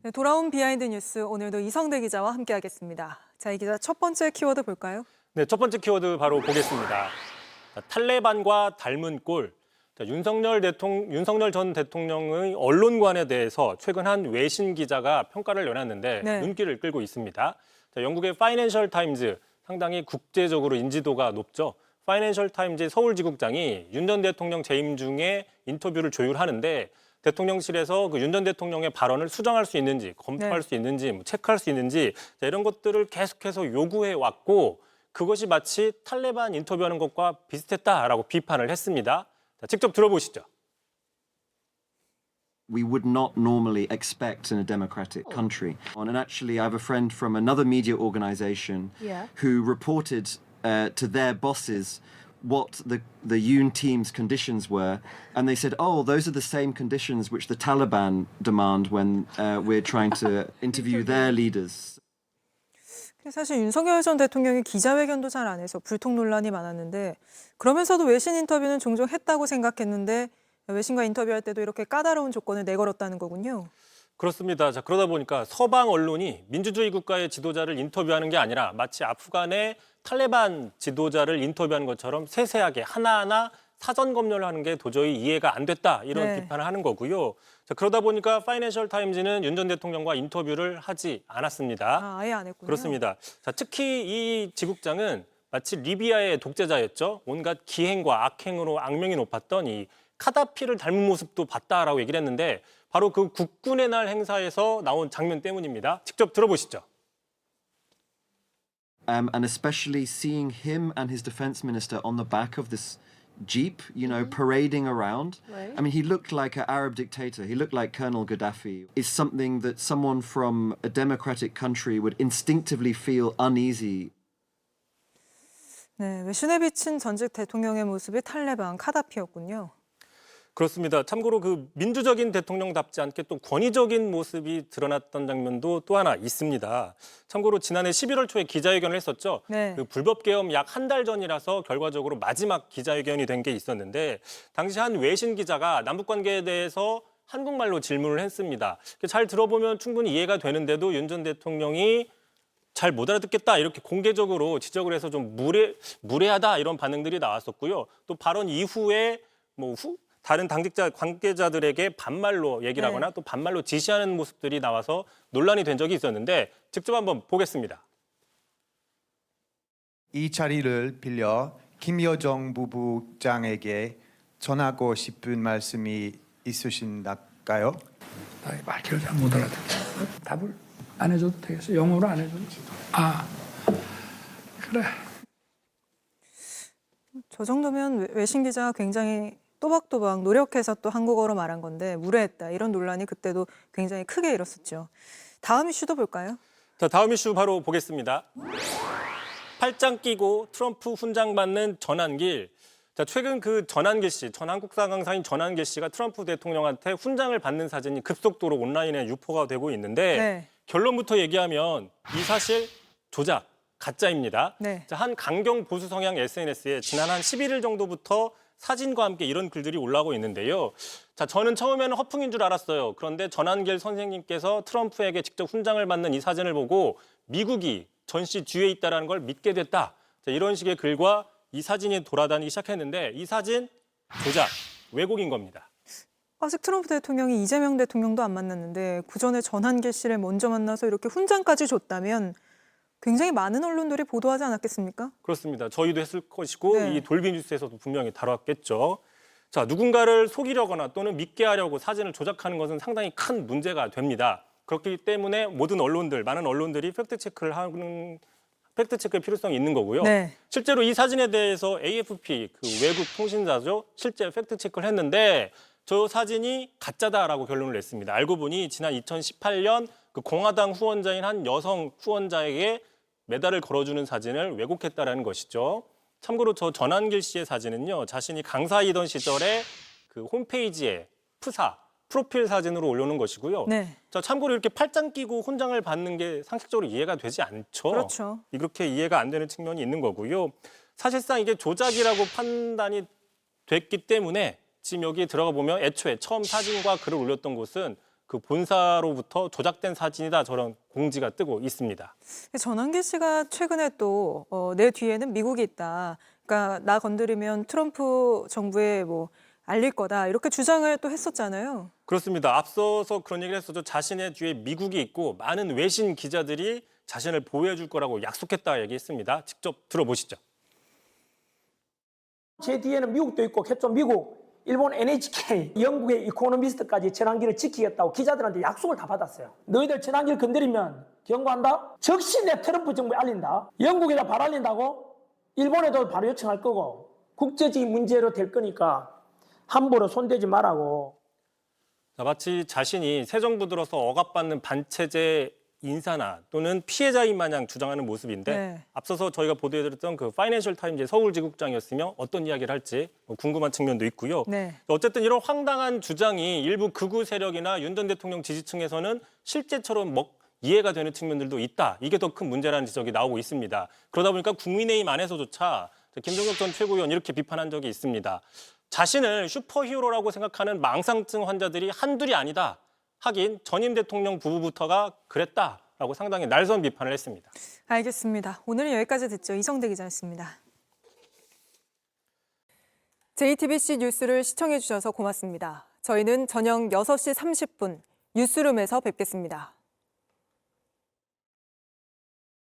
네, 돌아온 비하인드 뉴스 오늘도 이성대 기자와 함께하겠습니다. 자, 이 기자 첫 번째 키워드 볼까요? 네, 첫 번째 키워드 바로 보겠습니다. 탈레반과 닮은 꼴. 윤석열 전 대통령의 언론관에 대해서 최근 한 외신 기자가 평가를 내놨는데 네. 눈길을 끌고 있습니다. 영국의 파이낸셜 타임즈, 상당히 국제적으로 인지도가 높죠. 파이낸셜 타임즈 서울지국장이 윤 전 대통령 재임 중에 인터뷰를 조율하는데 대통령실에서 그 윤 전 대통령의 발언을 수정할 수 있는지, 검토할 수 있는지, 체크할 수 있는지 이런 것들을 계속해서 요구해 왔고 그것이 마치 탈레반 인터뷰하는 것과 비슷했다라고 비판을 했습니다. 자, 직접 들어보시죠. We would not normally expect in a democratic country. And actually, I have a friend from another media organization who reported to their bosses what the Yoon team's conditions were, and they said, "Oh, those are the same conditions which the Taliban demand when we're trying to interview their leaders." 사실 윤석열 전 대통령이 기자회견도 잘 안 해서 불통 논란이 많았는데 그러면서도 외신 인터뷰는 종종 했다고 생각했는데 외신과 인터뷰할 때도 이렇게 까다로운 조건을 내걸었다는 거군요. 그렇습니다. 자, 그러다 보니까 서방 언론이 민주주의 국가의 지도자를 인터뷰하는 게 아니라 마치 아프간의 탈레반 지도자를 인터뷰하는 것처럼 세세하게 하나하나 사전 검열을 하는 게 도저히 이해가 안 됐다 이런 비판을 하는 거고요. 자, 그러다 보니까 파이낸셜 타임즈는 윤 전 대통령과 인터뷰를 하지 않았습니다. 아, 아예 안 했군요. 그렇습니다. 자, 특히 이 지국장은 마치 리비아의 독재자였죠. 온갖 기행과 악행으로 악명이 높았던 이 카다피를 닮은 모습도 봤다라고 얘기를 했는데 바로 그 국군의 날 행사에서 나온 장면 때문입니다. 직접 들어보시죠. And especially seeing him and his defense minister on the back of this jeep, you know, parading around. Right. I mean, he looked like an Arab dictator. He looked like Colonel Gaddafi. Is something that someone from a democratic country would instinctively feel uneasy. 네, 외신에 비친 전직 대통령의 모습이 탈레반 카다피였군요. 그렇습니다. 참고로 그 민주적인 대통령답지 않게 또 권위적인 모습이 드러났던 장면도 또 하나 있습니다. 참고로 지난해 11월 초에 기자회견을 했었죠. 네. 그 불법 계엄 약 한 달 전이라서 결과적으로 마지막 기자회견이 된 게 있었는데 당시 한 외신 기자가 남북 관계에 대해서 한국말로 질문을 했습니다. 잘 들어보면 충분히 이해가 되는데도 윤 전 대통령이 잘 못 알아듣겠다 이렇게 공개적으로 지적을 해서 좀 무례하다 이런 반응들이 나왔었고요. 또 발언 이후에 다른 당직자 관계자들에게 반말로 얘기를 하거나 또 반말로 지시하는 모습들이 나와서 논란이 된 적이 있었는데 직접 한번 보겠습니다. 이 자리를 빌려 김여정 부부장에게 전하고 싶은 말씀이 있으신가요? 말귀를 잘 못 알아듣죠. 답을 안 해줘도 되겠어? 영어로 안 해줘도. 아, 그래. 저 정도면 외신 기자가 굉장히 또박또박 노력해서 또 한국어로 말한 건데 무례했다 이런 논란이 그때도 굉장히 크게 일었었죠. 다음 이슈도 볼까요? 자, 다음 이슈 바로 보겠습니다. 팔짱 끼고 트럼프 훈장 받는 전한길. 자, 최근 그 전한길 씨, 전 한국사 강사인 전한길 씨가 트럼프 대통령한테 훈장을 받는 사진이 급속도로 온라인에 유포가 되고 있는데 결론부터 얘기하면 이 사실 조작, 가짜입니다. 자, 한 강경 보수 성향 SNS에 지난 한 11일 정도부터 사진과 함께 이런 글들이 올라오고 있는데요. 자, 저는 처음에는 허풍인 줄 알았어요. 그런데 전한길 선생님께서 트럼프에게 직접 훈장을 받는 이 사진을 보고 미국이 전시 뒤에 있다는 걸 믿게 됐다. 자, 이런 식의 글과 이 사진이 돌아다니기 시작했는데 이 사진 조작, 왜곡인 겁니다. 아직 트럼프 대통령이 이재명 대통령도 안 만났는데 그 전에 전한길 씨를 먼저 만나서 이렇게 훈장까지 줬다면 굉장히 많은 언론들이 보도하지 않았겠습니까? 그렇습니다. 저희도 했을 것이고 이 돌비 뉴스에서도 분명히 다뤘겠죠. 자, 누군가를 속이려거나 또는 믿게 하려고 사진을 조작하는 것은 상당히 큰 문제가 됩니다. 그렇기 때문에 모든 언론들, 많은 언론들이 팩트체크를 필요성이 있는 거고요. 실제로 이 사진에 대해서 AFP, 그 외국 통신사죠. 실제 팩트체크를 했는데 저 사진이 가짜다라고 결론을 냈습니다. 알고 보니 지난 2018년 그 공화당 후원자인 한 여성 후원자에게 메달을 걸어주는 사진을 왜곡했다라는 것이죠. 참고로 저 전한길 씨의 사진은요, 자신이 강사이던 시절에 그 홈페이지에 프사, 프로필 사진으로 올려놓은 것이고요. 네. 자, 참고로 이렇게 팔짱 끼고 훈장을 받는 게 상식적으로 이해가 되지 않죠. 그렇죠. 이렇게 이해가 안 되는 측면이 있는 거고요. 사실상 이게 조작이라고 판단이 됐기 때문에 지금 여기 들어가 보면 애초에 처음 사진과 글을 올렸던 곳은 그 본사로부터 조작된 사진이다 저런 공지가 뜨고 있습니다. 전환기 씨가 최근에 또 내 뒤에는 미국이 있다. 그러니까 나 건드리면 트럼프 정부에 뭐 알릴 거다. 이렇게 주장을 또 했었잖아요. 그렇습니다. 앞서서 그런 얘기를 했었죠. 자신의 뒤에 미국이 있고 많은 외신 기자들이 자신을 보호해 줄 거라고 약속했다 얘기했습니다. 직접 들어보시죠. 제 뒤에는 미국도 있고 캡처 미국, 일본 NHK, 영국의 이코노미스트까지 전환기를 지키겠다고 기자들한테 약속을 다 받았어요. 너희들 전환기를 건드리면 경고한다? 즉시 내 트럼프 정부에 알린다. 영국에다 바로 알린다고? 일본에도 바로 요청할 거고 국제적인 문제로 될 거니까 함부로 손대지 말라고. 자, 마치 자신이 새 정부 들어서 억압받는 반체제 인사나 또는 피해자인 마냥 주장하는 모습인데 네. 앞서서 저희가 보도해드렸던 그 파이낸셜 타임즈의 서울지국장이었으며 어떤 이야기를 할지 궁금한 측면도 있고요. 네. 어쨌든 이런 황당한 주장이 일부 극우 세력이나 윤 전 대통령 지지층에서는 실제처럼 이해가 되는 측면들도 있다. 이게 더 큰 문제라는 지적이 나오고 있습니다. 그러다 보니까 국민의힘 안에서조차 김종혁 전 최고위원 이렇게 비판한 적이 있습니다. 자신을 슈퍼히어로라고 생각하는 망상증 환자들이 한둘이 아니다. 하긴 전임 대통령 부부부터가 그랬다라고 상당히 날선 비판을 했습니다. 알겠습니다. 오늘은 여기까지 듣죠. 이성대 기자였습니다. JTBC 뉴스를 시청해 주셔서 고맙습니다. 저희는 저녁 6시 30분 뉴스룸에서 뵙겠습니다.